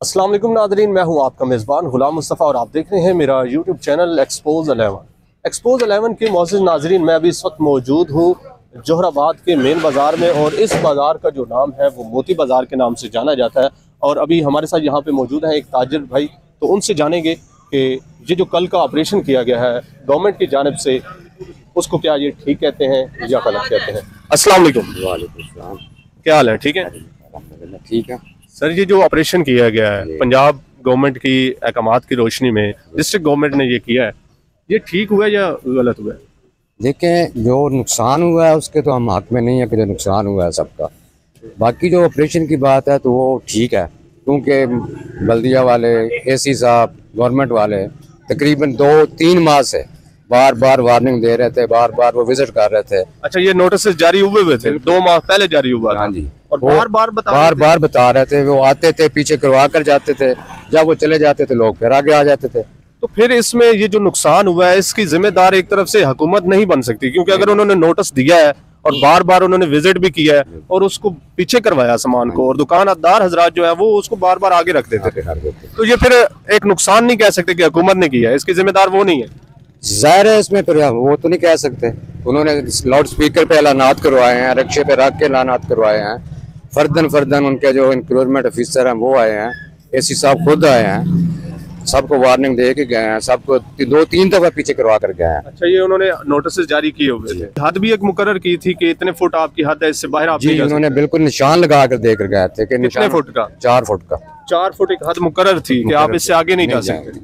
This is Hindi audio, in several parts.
अस्सलाम वालेकुम नादरीन, मैं हूं आपका मेज़बान गुलाम मुस्तफ़ा और आप देख रहे हैं मेरा यूट्यूब चैनल एक्सपोज 11। एक्सपोज 11 के मौजूद नाजरीन, मैं अभी इस वक्त मौजूद हूं जोहराबाद के मेन बाज़ार में और इस बाज़ार का जो नाम है वो मोती बाज़ार के नाम से जाना जाता है। और अभी हमारे साथ यहाँ पे मौजूद है एक ताजिर भाई, तो उनसे जानेंगे कि ये जो कल का ऑपरेशन किया गया है गवर्नमेंट की जानिब से, उसको क्या ये ठीक कहते हैं या गलत कहते हैं। अस्सलाम वालेकुम। वालेकुम सलाम। क्या हाल है? ठीक है ठीक है सर। ये जो ऑपरेशन किया गया है पंजाब गवर्नमेंट की अहकामात की रोशनी में, डिस्ट्रिक्ट गवर्नमेंट ने ये किया है, ये ठीक हुआ या गलत हुआ है? देखें, जो नुकसान हुआ है उसके तो हम हक में नहीं है कि जो नुकसान हुआ है सबका। बाकी जो ऑपरेशन की बात है तो वो ठीक है, क्योंकि बल्दिया वाले, एसी साहब, गवर्नमेंट वाले तकरीबन 2-3 माह से बार बार वार्निंग दे रहे थे, बार बार वो विजिट कर रहे थे। अच्छा, ये नोटिस जारी हुए थे 2 माह पहले जारी हुआ था? हाँ जी। और बार बार बता रहे थे। वो आते थे, पीछे करवा कर जाते थे, जब वो चले जाते थे लोग फिर आगे आ जाते थे। तो फिर इसमें ये जो नुकसान हुआ है इसकी जिम्मेदार एक तरफ से हुकूमत नहीं बन सकती, क्योंकि अगर उन्होंने नोटिस दिया है और बार बार उन्होंने विजिट भी किया है और उसको पीछे करवाया सामान को, और दुकानदार हजरात जो है वो उसको बार बार आगे रख देते थे, तो ये फिर एक नुकसान नहीं कह सकते कि हुकूमत ने किया है, इसकी जिम्मेदार वो नहीं है। जाहिर है इसमें फिर वो तो नहीं कह सकते। उन्होंने लाउड स्पीकर पे ऐलानात करवाए हैं, रिक्शे पे रख के ऐलानात करवाए हैं, फर्दन उनके जो इंक्रोचमेंट ऑफिसर हैं वो आए हैं, एसी साहब खुद आए हैं, सबको वार्निंग दे के गए हैं, सबको 2-3 दफा पीछे करवा कर गए हैं। अच्छा, ये उन्होंने नोटिस जारी किए हुए थे, हद भी एक मुकर्रर की थी कि इतने फुट आपकी हद है, इससे बाहर आप जी, उन्होंने बिल्कुल निशान लगा कर देकर गए थे कि कितने फुट का? 4 फुट का। 4 फुट एक हद मुकर्रर थी कि आप इससे आगे नहीं जा सकते,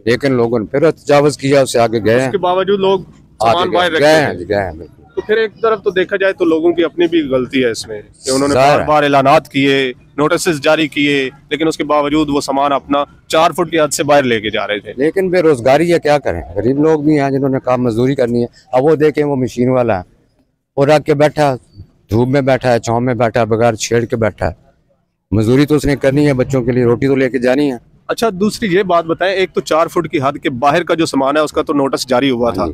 लेकिन लोगों ने फिर तजावुज किया, उससे आगे गए। उसके बावजूद लोग सामान बाहर रख गए हैं। तो फिर एक तरफ तो देखा जाए तो लोगों की अपनी भी गलती है इसमें कि उन्होंने बार बार ऐलानात किए, नोटिस जारी किए, लेकिन उसके बावजूद वो सामान अपना 4 फुट की हद से बाहर लेके जा रहे थे। लेकिन बेरोजगारी है, क्या करें, गरीब लोग भी हैं जिन्होंने काम मजदूरी करनी है। अब वो देखें, वो मशीन वाला है, वो रख के बैठा, धूप में बैठा है, छाँव में बैठा है, बगैर छेड़ के बैठा है, मजदूरी तो उसने करनी है, बच्चों के लिए रोटी तो लेके जानी है। अच्छा, दूसरी ये बात बताएं, एक तो 4 फुट की हद के बाहर का जो सामान है उसका तो नोटिस जारी हुआ था,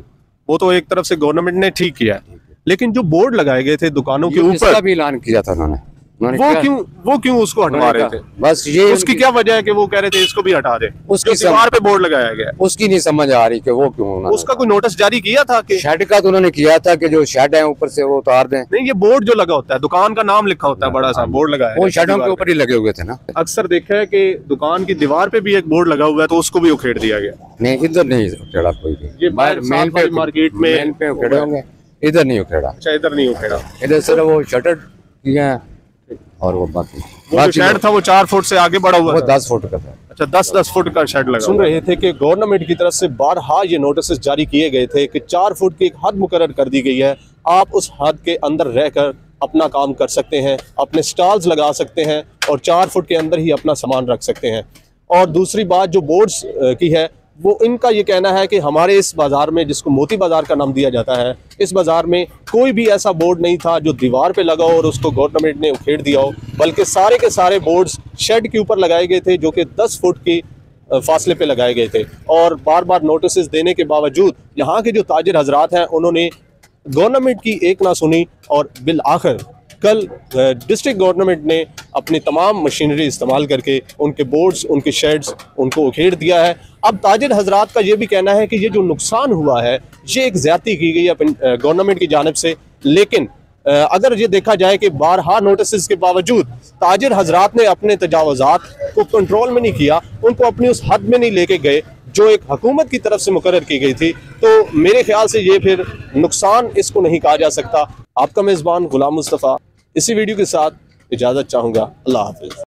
वो तो एक तरफ से गवर्नमेंट ने ठीक किया है, लेकिन जो बोर्ड लगाए गए थे दुकानों के ऊपर भी ऐलान किया था उन्होंने, वो क्यों उसको हटवा रहे थे? बस ये उसकी क्या वजह है कि वो कह रहे थे इसको भी हटा दे? उसकी दीवार पे बोर्ड लगाया गया, उसकी नहीं समझ आ रही कि वो क्यों। उसका कोई नोटिस जारी किया था कि शेड का? तो उन्होंने किया था कि जो शेड है ऊपर से वो उतार दें। नहीं, ये बोर्ड जो लगा होता है, दुकान का नाम लिखा होता है, बड़ा सा बोर्ड लगा है, वो शेडों के ऊपर ही लगे हुए थे ना। अक्सर देखा है कि दुकान की दीवार पे भी एक बोर्ड लगा हुआ है, तो उसको भी उखेड़ दिया गया। नहीं, इधर नहीं उखेड़ा कोई भी, ये मेन पे मार्केट में उखेड़े होंगे, इधर नहीं उखेड़ा। अच्छा, इधर नहीं उखेड़ा, इधर सिर्फ वो शटर किया और वो बाकी जो शेड था वो 4 फुट से आगे बढ़ा हुआ, वो 10 फुट का था। अच्छा, 10 फुट का शेड लगा। सुन रहे थे कि गवर्नमेंट की तरफ से बारहा ये नोटिस जारी किए गए थे कि 4 फुट की एक हद मुकर्रर कर दी गई है, आप उस हद के अंदर रहकर अपना काम कर सकते हैं, अपने स्टॉल्स लगा सकते हैं और 4 फुट के अंदर ही अपना सामान रख सकते हैं। और दूसरी बात जो बोर्ड्स की है, वो इनका ये कहना है कि हमारे इस बाज़ार में, जिसको मोती बाज़ार का नाम दिया जाता है, इस बाज़ार में कोई भी ऐसा बोर्ड नहीं था जो दीवार पे लगा हो और उसको गवर्नमेंट ने उखेड़ दिया हो, बल्कि सारे के सारे बोर्ड्स शेड के ऊपर लगाए गए थे, जो कि 10 फुट की फासले पे लगाए गए थे। और बार बार नोटिस देने के बावजूद यहाँ के जो ताजिर हजरात हैं उन्होंने गवर्नमेंट की एक ना सुनी और बिल आखिर कल डिस्ट्रिक्ट गवर्नमेंट ने अपनी तमाम मशीनरी इस्तेमाल करके उनके बोर्ड्स, उनके शेड्स, उनको उखेड़ दिया है। अब ताजिर हजरात का ये भी कहना है कि ये जो नुकसान हुआ है ये एक ज़्यादती की गई है गवर्नमेंट की जानिब से, लेकिन अगर ये देखा जाए कि बारहा नोटिस के बावजूद ताजिर हजरात ने अपने तजावुज़ात को कंट्रोल में नहीं किया, उनको अपनी उस हद में नहीं लेके गए जो एक हुकूमत की तरफ से मुकर्रर की गई थी, तो मेरे ख्याल से ये फिर नुकसान इसको नहीं कहा जा सकता। आपका मेज़बान गुलाम मुस्तफ़ा इसी वीडियो के साथ इजाज़त चाहूँगा। अल्लाह हाफ़िज़।